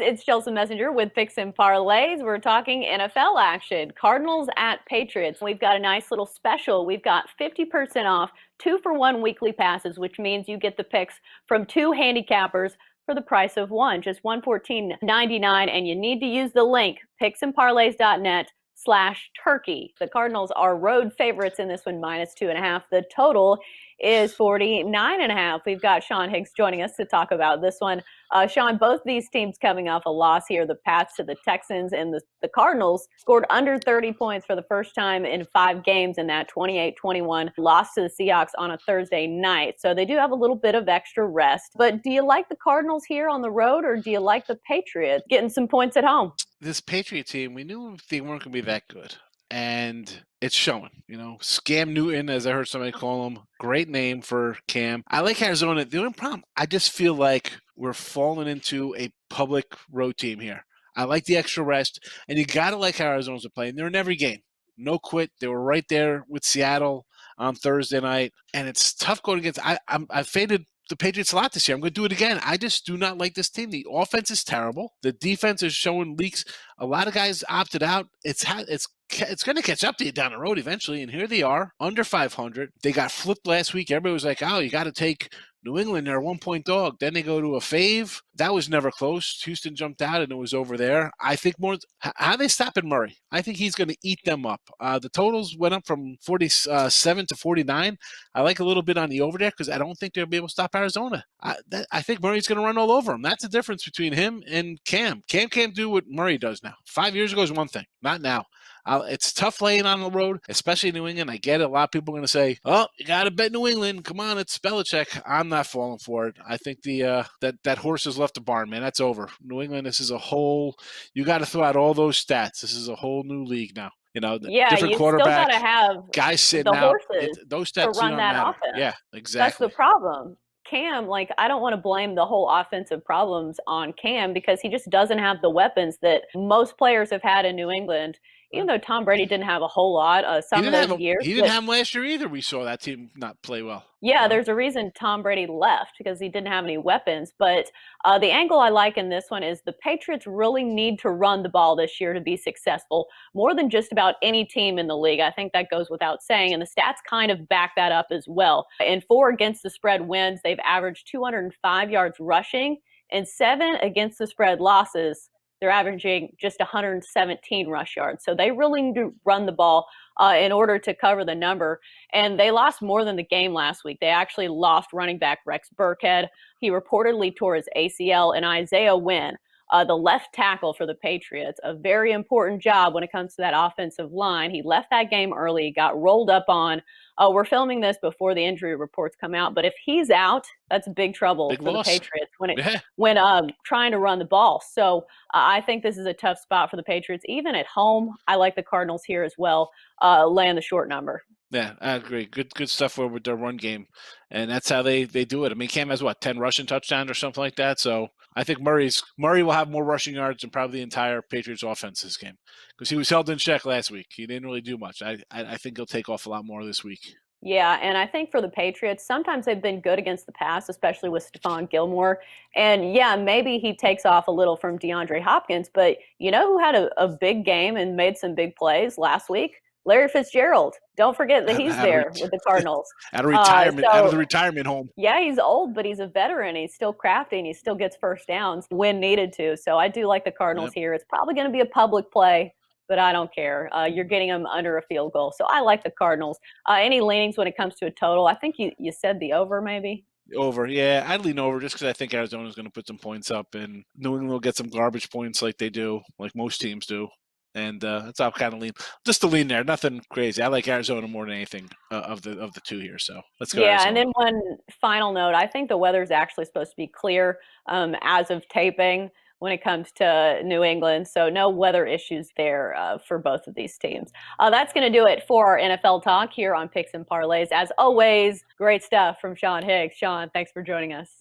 It's Chelsa Messenger with Picks Parlays. We're talking NFL action. Cardinals at Patriots. We've got a nice little special. We've got 50% off 2-for-1 weekly passes, which means you get the picks from two handicappers for the price of one, just $114.99. And you need to use the link picksandparlays.net/turkey. The Cardinals are road favorites in this one, -2.5. The total is 49.5. We've got Sean Higgs joining us to talk about this one. Sean, both these teams coming off a loss here, the Pats to the Texans, and the Cardinals scored under 30 points for the first time in 5 games in that 28-21 loss to the Seahawks on a Thursday night. So they do have a little bit of extra rest. But do you like the Cardinals here on the road, or do you like the Patriots getting some points at home? This Patriot team, we knew they weren't going to be that good. And it's showing, Scam Newton, as I heard somebody call him. Great name for Cam. I like Arizona. The only problem, I just feel like we're falling into a public road team here. I like the extra rest, and you got to like how Arizona's playing. They're in every game. No quit. They were right there with Seattle on Thursday night, and it's tough going against. I faded the Patriots a lot this year. I'm going to do it again. I just do not like this team. The offense is terrible. The defense is showing leaks. A lot of guys opted out. It's going to catch up to you down the road eventually, and here they are, under 500. They got flipped last week. Everybody was like, oh, you got to take New England. They're a 1-point dog. Then they go to a fave. That was never close. Houston jumped out, and it was over there. I think more how they stopping Murray. I think he's going to eat them up. The totals went up from 47 to 49. I like a little bit on the over there because I don't think they'll be able to stop Arizona. I think Murray's going to run all over him. That's the difference between him and Cam. Cam can't do what Murray does now. 5 years ago is one thing, not now. It's tough laying on the road, especially New England. I get it. A lot of people are going to say, oh, you got to bet New England. Come on, it's Belichick. I'm not falling for it. I think that horse has left the barn, man. That's over. New England, this is a whole – you got to throw out all those stats. This is a whole new league now. Yeah, different you quarterback, still got to have guys sitting the out. horses Those to stats do run not that matter. offense. Yeah, That's exactly. the problem. Cam, I don't want to blame the whole offensive problems on Cam because he just doesn't have the weapons that most players have had in New England. Even though Tom Brady didn't have a whole lot some of those years. He didn't have him last year either. We saw that team not play well. Yeah, there's a reason Tom Brady left because he didn't have any weapons. But the angle I like in this one is the Patriots really need to run the ball this year to be successful, more than just about any team in the league. I think that goes without saying, and the stats kind of back that up as well. In 4 against the spread wins, they've averaged 205 yards rushing. In 7 against the spread losses, they're averaging just 117 rush yards. So they really need to run the ball in order to cover the number. And they lost more than the game last week. They actually lost running back Rex Burkhead. He reportedly tore his ACL. And Isaiah Wynn, the left tackle for the Patriots, a very important job when it comes to that offensive line. He left that game early, got rolled up on. We're filming this before the injury reports come out, but if he's out, that's big trouble for the Patriots when trying to run the ball. So I think this is a tough spot for the Patriots. Even at home, I like the Cardinals here as well, laying the short number. Yeah, I agree. Good stuff with their run game, and that's how they do it. I mean, Cam has 10 rushing touchdowns or something like that. So I think Murray will have more rushing yards than probably the entire Patriots offense this game because he was held in check last week. He didn't really do much. I think he'll take off a lot more this week. Yeah, and I think for the Patriots, sometimes they've been good against the pass, especially with Stephon Gilmore. And yeah, maybe he takes off a little from DeAndre Hopkins, but you know who had a big game and made some big plays last week? Larry Fitzgerald. Don't forget that he's there with the Cardinals. Out of the retirement home. Yeah, he's old, but he's a veteran. He's still crafty, and he still gets first downs when needed to. So I do like the Cardinals here. It's probably going to be a public play, but I don't care. You're getting them under a field goal. So I like the Cardinals. Any leanings when it comes to a total? I think you said the over maybe? Over, yeah. I'd lean over just because I think Arizona's going to put some points up, and New England will get some garbage points like they do, like most teams do. And that's how kind of lean. Just to lean there, nothing crazy. I like Arizona more than anything of the two here. So let's go. Yeah, Arizona. and then one final note. I think the weather's actually supposed to be clear as of taping when it comes to New England. So no weather issues there for both of these teams. That's going to do it for our NFL talk here on Picks and Parlays. As always, great stuff from Sean Higgs. Sean, thanks for joining us.